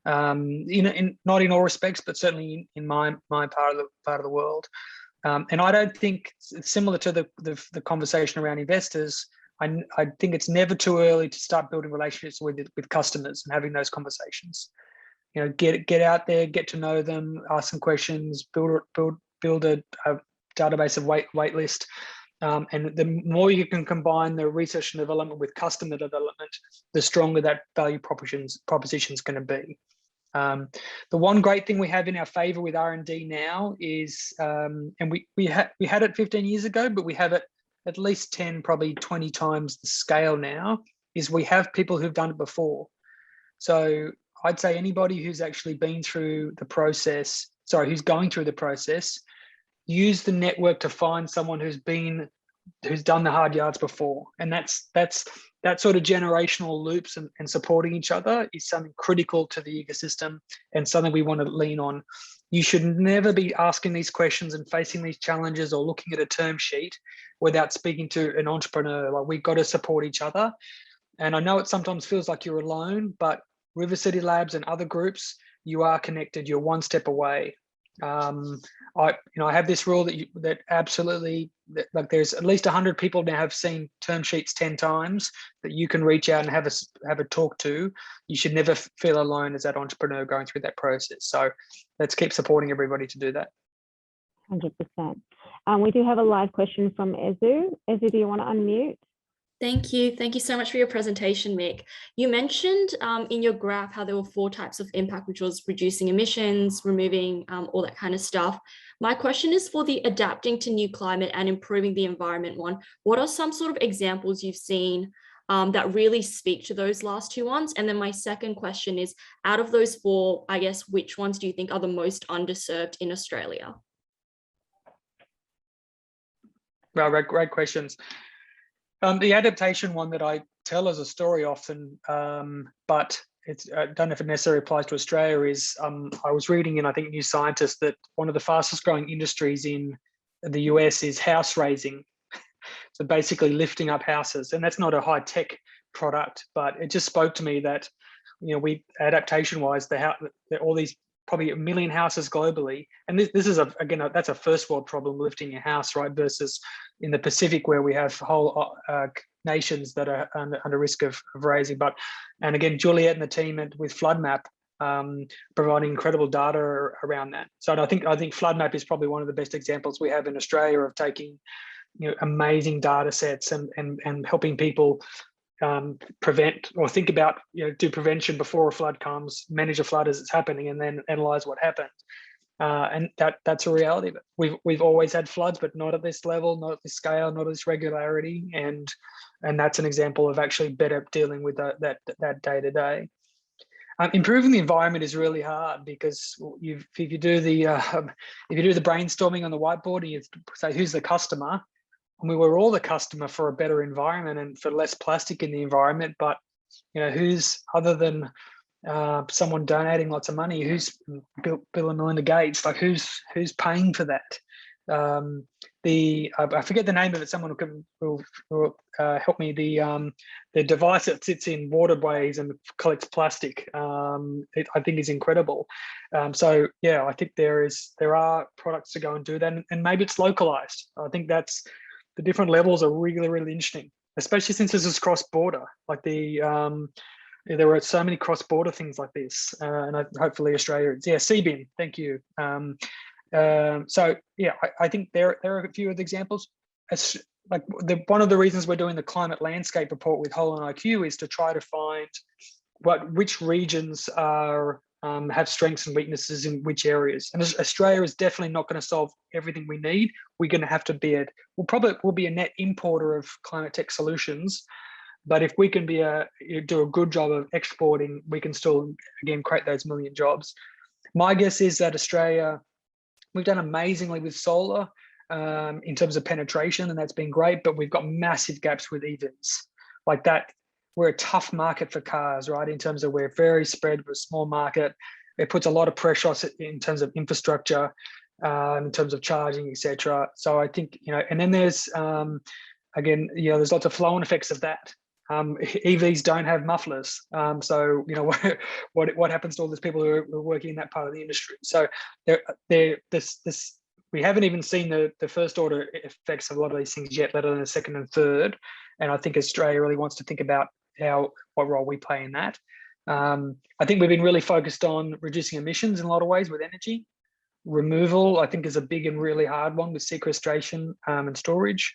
Not in all respects, but certainly in my part of the world. And I don't think, similar to the conversation around investors, I think it's never too early to start building relationships with customers and having those conversations. Get out there, get to know them, ask some questions, build a database of wait list. And the more you can combine the research and development with customer development, the stronger that value proposition is going to be. The one great thing we have in our favor with R&D now is, and we had it 15 years ago, but we have it at least 10, probably 20 times the scale now, is we have people who've done it before. So I'd say anybody who's actually been through the process, who's going through the process, use the network to find someone who's done the hard yards before. And that sort of generational loops and supporting each other is something critical to the ecosystem and something we want to lean on. You should never be asking these questions and facing these challenges or looking at a term sheet without speaking to an entrepreneur. Like, we've got to support each other. And I know it sometimes feels like you're alone, but River City Labs and other groups, you are connected. You're one step away. I have this rule that absolutely, like, there's at least 100 people now have seen term sheets 10 times that you can reach out and have a talk to. You should never feel alone as that entrepreneur going through that process. So let's keep supporting everybody to do that. 100%. We do have a live question from Ezu. Ezu, do you want to unmute? Thank you. Thank you so much for your presentation, Mick. You mentioned in your graph how there were 4 types of impact, which was reducing emissions, removing all that kind of stuff. My question is for the adapting to new climate and improving the environment one. What are some sort of examples you've seen that really speak to those last two ones? And then my second question is, out of those four, I guess, which ones do you think are the most underserved in Australia? Well, great questions. The adaptation one that I tell as a story often, but I don't know if it necessarily applies to Australia, is I was reading in, I think, New Scientist that one of the fastest growing industries in the US is house raising. So basically lifting up houses, and that's not a high tech product, but it just spoke to me that, we adaptation wise, all these probably 1 million houses globally, and this is that's a first world problem, lifting your house, right? Versus in the Pacific where we have whole nations that are under risk of raising. And again, Juliet and the team with FloodMap providing incredible data around that. So I think FloodMap is probably one of the best examples we have in Australia of taking amazing data sets and helping people prevent or think about, do prevention before a flood comes, manage a flood as it's happening, and then analyze what happened. And that's a reality. We've always had floods, but not at this level, not at this scale, not at this regularity. And that's an example of actually better dealing with that day to day. Improving the environment is really hard because if you do the brainstorming on the whiteboard and you say who's the customer, and we were all the customer for a better environment and for less plastic in the environment, but who's, other than someone donating lots of money, who's Bill and Melinda Gates, like who's paying for that? I forget the name of it. Someone will help me. The device that sits in waterways and collects plastic, I think is incredible. So yeah, I think there are products to go and do that, and maybe it's localized. I think that's the different levels are really, really interesting, especially since this is cross-border. Like there were so many cross-border things like this, and hopefully Australia. Yeah, CBIN. Thank you. So yeah, I think there are a few of the examples. One of the reasons we're doing the climate landscape report with HolonIQ is to try to find which regions have strengths and weaknesses in which areas. And Australia is definitely not going to solve everything we need. We're going to have to we'll be a net importer of climate tech solutions. But if we can do a good job of exporting, we can still, again, create those 1 million jobs. My guess is that Australia, we've done amazingly with solar in terms of penetration, and that's been great, but we've got massive gaps with EVs. Like that, we're a tough market for cars, right? In terms of we're very spread, we're a small market. It puts a lot of pressure in terms of infrastructure, in terms of charging, etc. So I think, and then there's, again, there's lots of flow-on effects of that. EVs don't have mufflers, so what happens to all these people who are working in that part of the industry? So we haven't even seen the first order effects of a lot of these things yet, let alone the second and third. And I think Australia really wants to think about what role we play in that. I think we've been really focused on reducing emissions in a lot of ways with energy. Removal, I think, is a big and really hard one with sequestration and storage.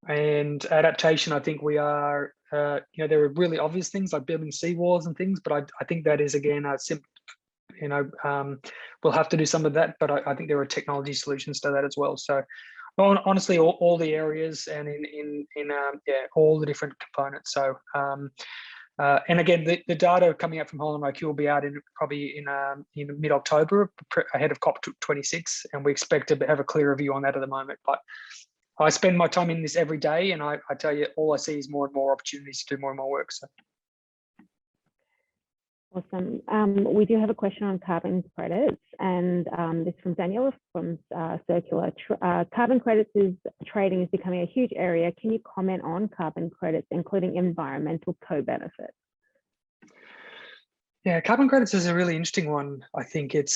And adaptation, I think we are, there are really obvious things like building seawalls and things, but I think that is, again, we'll have to do some of that, but I think there are technology solutions to that as well. So honestly, all the areas and in all the different components. So, and again, the data coming out from HolonIQ will be out probably in mid-October, ahead of COP26, and we expect to have a clearer view on that at the moment. But I spend my time in this every day, and I tell you, all I see is more and more opportunities to do more and more work. So. Awesome. We do have a question on carbon credits, and this from Daniela from Circular. Carbon credits trading is becoming a huge area. Can you comment on carbon credits, including environmental co-benefits? Yeah, carbon credits is a really interesting one. I think it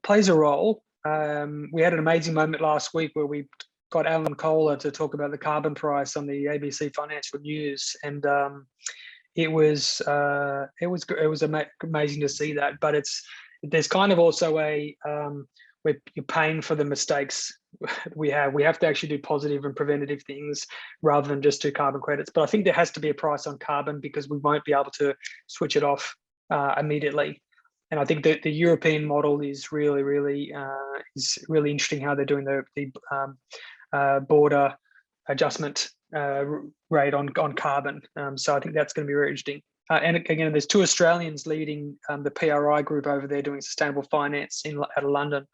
plays a role. We had an amazing moment last week where we got Alan Kohler to talk about the carbon price on the ABC Financial News, and it was amazing to see that. But there's kind of also where you're paying for the mistakes we have. We have to actually do positive and preventative things rather than just do carbon credits. But I think there has to be a price on carbon because we won't be able to switch it off immediately. And I think that the European model is really, really interesting, how they're doing the border adjustment rate on carbon. So I think that's going to be very interesting. And again, there's 2 Australians leading the PRI group over there doing sustainable finance out of London.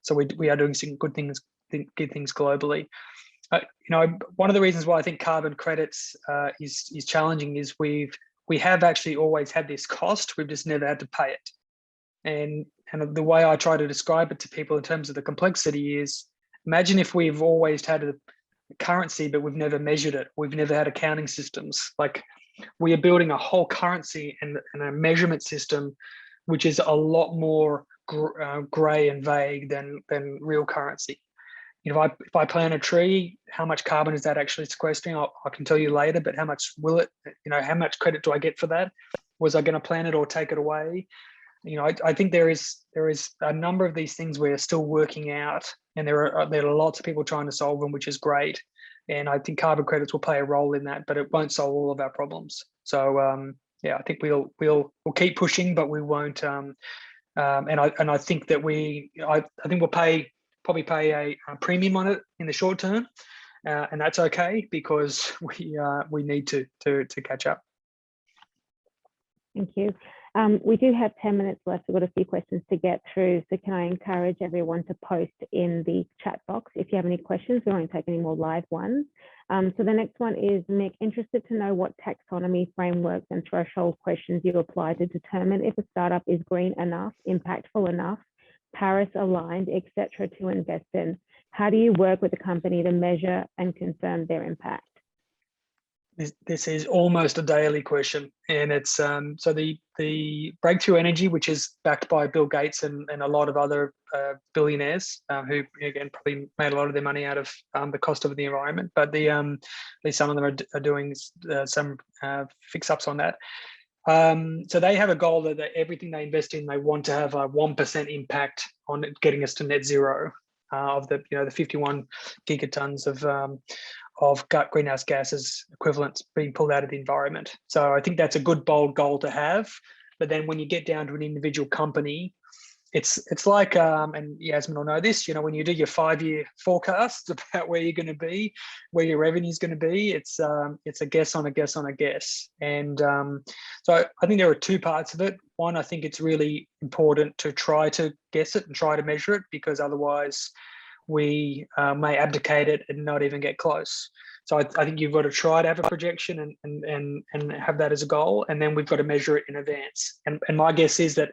So we are doing some good things globally. One of the reasons why I think carbon credits is challenging is we have actually always had this cost. We've just never had to pay it. And the way I try to describe it to people in terms of the complexity is, imagine if we've always had a currency, but we've never measured it. We've never had accounting systems. Like, we are building a whole currency and a measurement system, which is a lot more grey and vague than real currency. If I plant a tree, how much carbon is that actually sequestering? I can tell you later, but how much will it? How much credit do I get for that? Was I going to plant it or take it away? I think there is a number of these things we're still working out, and there are lots of people trying to solve them, which is great. And I think carbon credits will play a role in that, but it won't solve all of our problems. So I think we'll keep pushing, but we won't. And I think that I think we'll probably pay a premium on it in the short term, and that's okay, because we need to catch up. Thank you. We do have 10 minutes left. We've got a few questions to get through. So can I encourage everyone to post in the chat box if you have any questions? We won't take any more live ones. So the next one is, Mick, interested to know what taxonomy frameworks and threshold questions you apply to determine if a startup is green enough, impactful enough, Paris aligned, etc., to invest in. How do you work with a company to measure and confirm their impact? This is almost a daily question, and it's so the Breakthrough Energy, which is backed by Bill Gates and a lot of other billionaires who, again, probably made a lot of their money out of the cost of the environment, but at least some of them are doing some fix-ups on that. So they have a goal that everything they invest in, they want to have a 1% impact on it, getting us to net zero of the 51 gigatons of greenhouse gases equivalents being pulled out of the environment. So I think that's a good, bold goal to have. But then when you get down to an individual company, it's like, and Yasmin will know this, when you do your 5-year forecasts about where you're going to be, where your revenue is going to be, it's a guess on a guess on a guess. And so I think there are 2 parts of it. One, I think it's really important to try to guess it and try to measure it, because otherwise we may abdicate it and not even get close. So I think you've got to try to have a projection and have that as a goal, and then we've got to measure it in advance. And my guess is that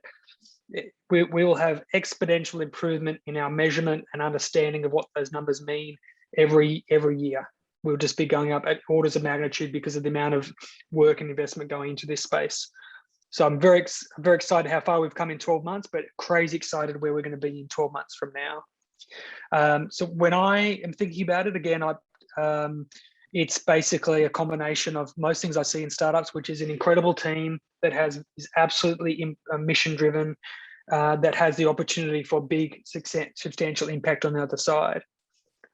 we will have exponential improvement in our measurement and understanding of what those numbers mean every year. We'll just be going up at orders of magnitude because of the amount of work and investment going into this space. So I'm very excited how far we've come in 12 months, but crazy excited where we're going to be in 12 months from now. So when I am thinking about it again, it's basically a combination of most things I see in startups, which is an incredible team that is absolutely mission driven, that has the opportunity for big, substantial impact on the other side.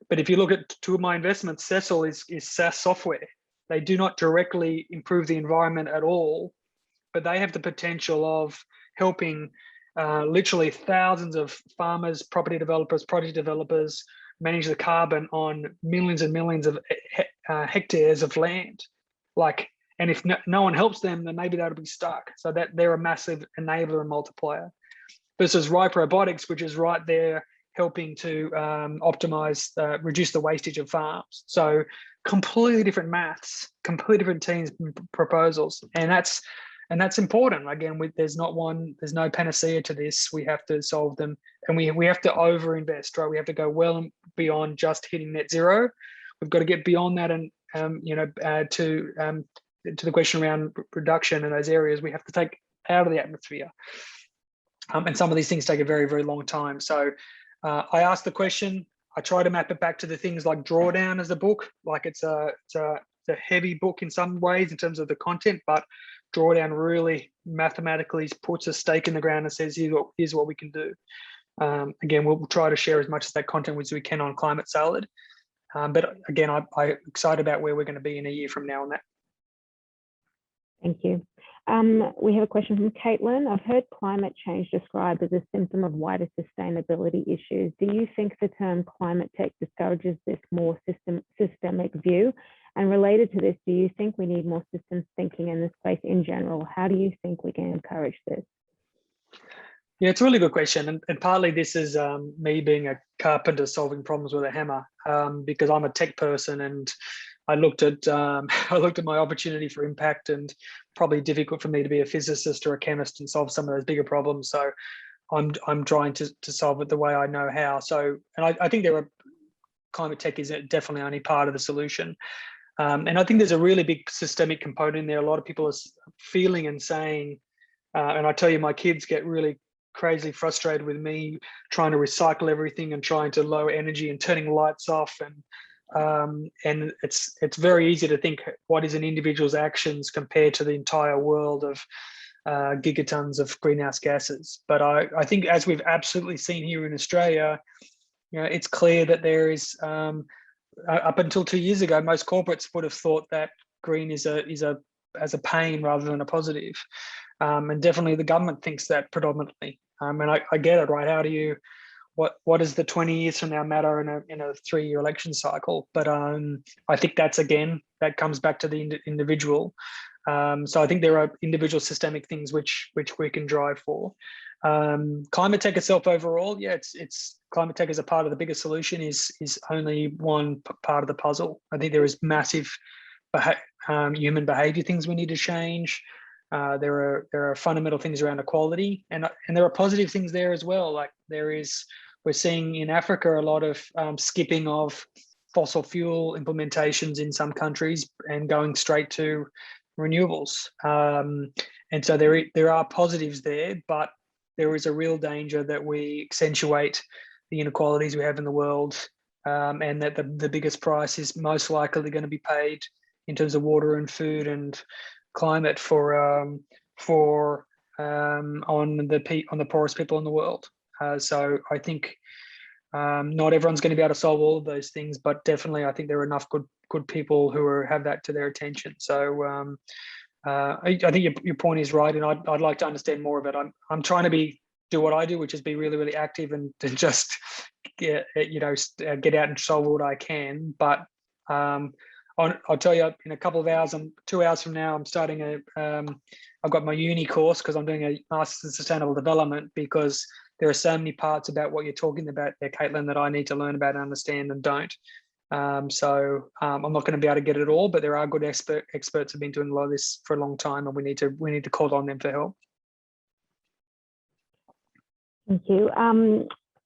But if you look at 2 of my investments, Cecil is SaaS software. They do not directly improve the environment at all, but they have the potential of helping literally thousands of farmers, property developers, project developers manage the carbon on millions and millions of hectares of land. And if no one helps them, then maybe that'll be stuck. So that they're a massive enabler and multiplier. Versus Robotics, which is right there helping to optimize, reduce the wastage of farms. So completely different maths, completely different teams, proposals, and that's important. Again, there's no panacea to this. We have to solve them, and we have to over-invest, right? We have to go well and beyond just hitting net zero. We've got to get beyond that, and to the question around reduction in those areas, we have to take out of the atmosphere. And some of these things take a very, very long time. So I ask the question, I try to map it back to the things like Drawdown as a book. Like it's a heavy book in some ways in terms of the content, but Drawdown really mathematically puts a stake in the ground and says, here's what we can do. Again, we'll try to share as much of that content as we can on Climate Salad. But again, I'm excited about where we're going to be in a year from now on that. Thank you. We have a question from Caitlin. I've heard climate change described as a symptom of wider sustainability issues. Do you think the term climate tech discourages this more systemic view? And related to this, do you think we need more systems thinking in this space in general? How do you think we can encourage this? Yeah, it's a really good question. And partly this is me being a carpenter solving problems with a hammer, because I'm a tech person, and I looked at my opportunity for impact, and probably difficult for me to be a physicist or a chemist and solve some of those bigger problems. So I'm trying to solve it the way I know how. So, and I think climate tech is definitely only part of the solution. And I think there's a really big systemic component in there. A lot of people are feeling and saying, and I tell you, my kids get really crazily frustrated with me trying to recycle everything and trying to lower energy and turning lights off. And it's very easy to think, what is an individual's actions compared to the entire world of gigatons of greenhouse gases. But I think, as we've absolutely seen here in Australia, it's clear that there is, up until 2 years ago, most corporates would have thought that green is a pain rather than a positive. And definitely the government thinks that predominantly. And I get it, right? How do you, what does the 20 years from now matter in a 3-year election cycle? But I think that comes back to the individual. So I think there are individual systemic things which we can drive for. Climate tech itself overall, yeah, it's climate tech as a part of the bigger solution is only one part of the puzzle. I think there is massive human behavior things we need to change. There are fundamental things around equality, and there are positive things there as well. Like we're seeing in Africa a lot of skipping of fossil fuel implementations in some countries and going straight to renewables. And so there are positives there, but there is a real danger that we accentuate the inequalities we have in the world, and that the biggest price is most likely going to be paid in terms of water and food and climate on the poorest people in the world. So I think not everyone's going to be able to solve all of those things, but definitely I think there are enough good people who have that to their attention. So I think your point is right, and I'd like to understand more of it. I'm trying to do what I do, which is be really, really active and to just get out and solve what I can. But I'll tell you, in a couple of hours, 2 hours from now, I'm starting I've got my uni course because I'm doing a Master's in Sustainable Development, because there are so many parts about what you're talking about there, Caitlin, that I need to learn about and understand and don't. So I'm not going to be able to get it all, but there are good experts who've been doing a lot of this for a long time, and we need to call on them for help. Thank you.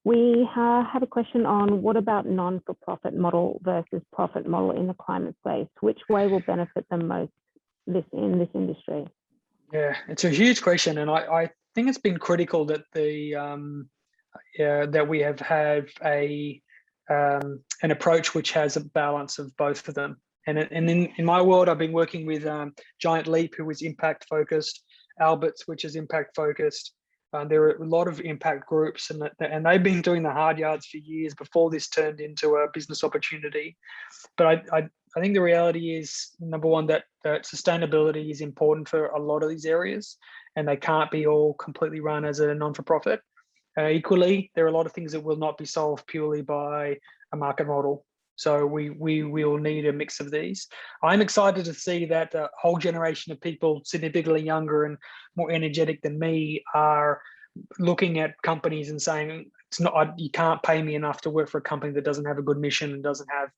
We have a question on what about non-for-profit model versus profit model in the climate space? Which way will benefit them most in this industry? Yeah, it's a huge question, and I think it's been critical that that we have had an approach which has a balance of both of them. And in my world, I've been working with Giant Leap, who is impact focused, Alberts, which is impact focused. There are a lot of impact groups, and they've been doing the hard yards for years before this turned into a business opportunity. But I think the reality is, number one, that sustainability is important for a lot of these areas, and they can't be all completely run as a non-for-profit. Equally, there are a lot of things that will not be solved purely by a market model. So we will need a mix of these. I'm excited to see that a whole generation of people significantly younger and more energetic than me are looking at companies and saying, you can't pay me enough to work for a company that doesn't have a good mission and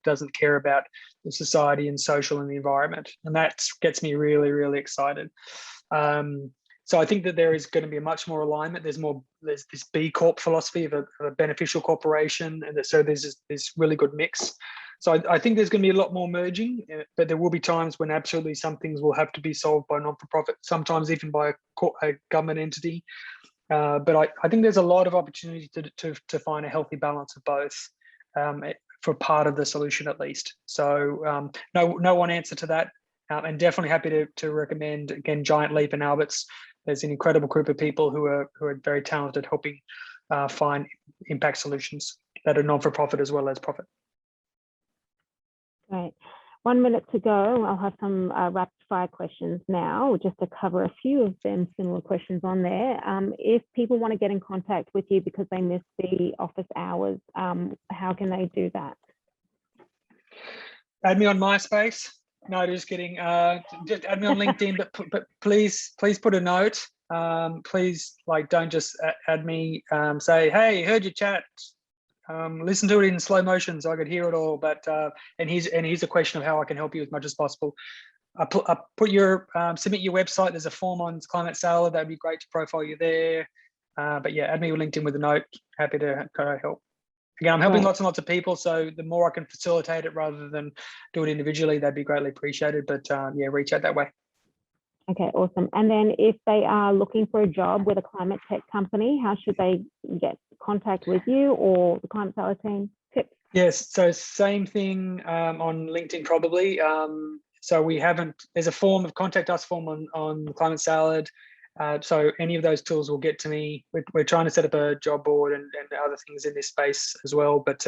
doesn't care about the society and social and the environment. And that gets me really, really excited. So I think that there is going to be a much more alignment. There's this B Corp philosophy of a beneficial corporation, and so there's this really good mix. So I think there's going to be a lot more merging, but there will be times when absolutely some things will have to be solved by non-for-profit, sometimes even by a government entity. But I think there's a lot of opportunity to find a healthy balance of both, for part of the solution at least. So no one answer to that, and definitely happy to recommend, again, Giant Leap and Alberts. There's an incredible group of people who are very talented helping find impact solutions that are non-for-profit as well as profit. Great. 1 minute to go. I'll have some rapid fire questions now, just to cover a few of them similar questions on there. If people want to get in contact with you because they missed the office hours, how can they do that? Add me on MySpace, No, just kidding. Just add me on LinkedIn, but please put a note. Please, like, don't just add me. Say, hey, heard your chat. Listen to it in slow motion so I could hear it all. But and here's a question of how I can help you as much as possible. I put your submit your website. There's a form on Climate Salad. That'd be great to profile you there. But yeah, add me on LinkedIn with a note. Happy to help. Again, I'm helping lots and lots of people, so the more I can facilitate it rather than do it individually, that'd be greatly appreciated. But yeah, reach out that way. Okay, awesome. And then if they are looking for a job with a climate tech company, how should they get contact with you or the Climate Salad team? Tips? Yes, so same thing on LinkedIn probably. So there's a form of contact us form on Climate Salad. So any of those tools will get to me. We're trying to set up a job board and other things in this space as well. But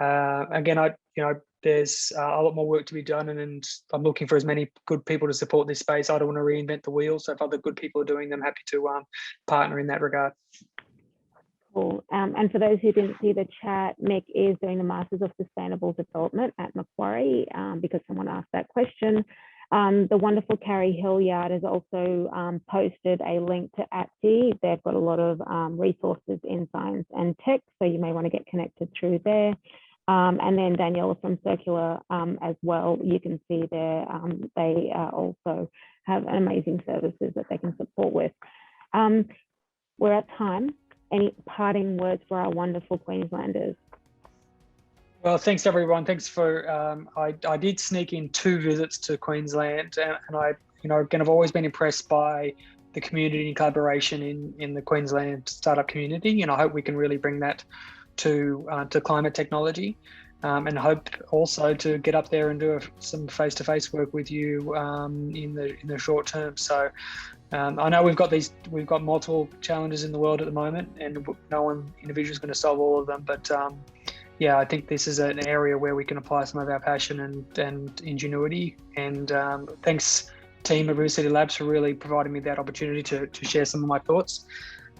again, there's a lot more work to be done, and I'm looking for as many good people to support this space. I don't want to reinvent the wheel. So if other good people are doing them, happy to partner in that regard. Cool. And for those who didn't see the chat, Mick is doing the Masters of Sustainable Development at Macquarie because someone asked that question. The wonderful Carrie Hilliard has also posted a link to APTI. They've got a lot of resources in science and tech, so you may want to get connected through there. And then Daniela from Circular as well, you can see there, they also have amazing services that they can support with. We're at time. Any parting words for our wonderful Queenslanders? Well, thanks everyone. Thanks for, I did sneak in 2 visits to Queensland, and I, again, I've always been impressed by the community and collaboration in the Queensland startup community, and I hope we can really bring that to climate technology, and hope also to get up there and do some face-to-face work with you in the short term. So I know we've got multiple challenges in the world at the moment, and no one individual is going to solve all of them, but yeah, I think this is an area where we can apply some of our passion and ingenuity. And thanks, team at River City Labs, for really providing me that opportunity to share some of my thoughts.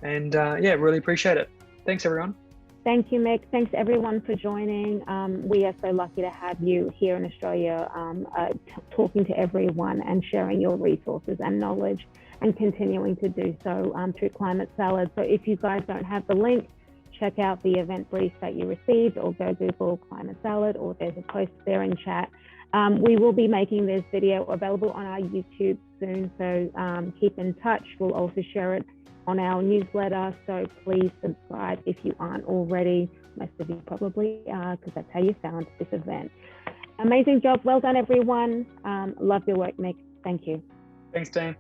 And yeah, really appreciate it. Thanks, everyone. Thank you, Mick. Thanks, everyone, for joining. We are so lucky to have you here in Australia, talking to everyone and sharing your resources and knowledge, and continuing to do so through Climate Salad. So if you guys don't have the link, check out the event brief that you received, or go Google Climate Salad, or there's a post there in chat. We will be making this video available on our YouTube soon, so keep in touch. We'll also share it on our newsletter, so please subscribe if you aren't already. Most of you probably are, because that's how you found this event. Amazing job. Well done, everyone. Love your work, Mick. Thank you. Thanks, Dan.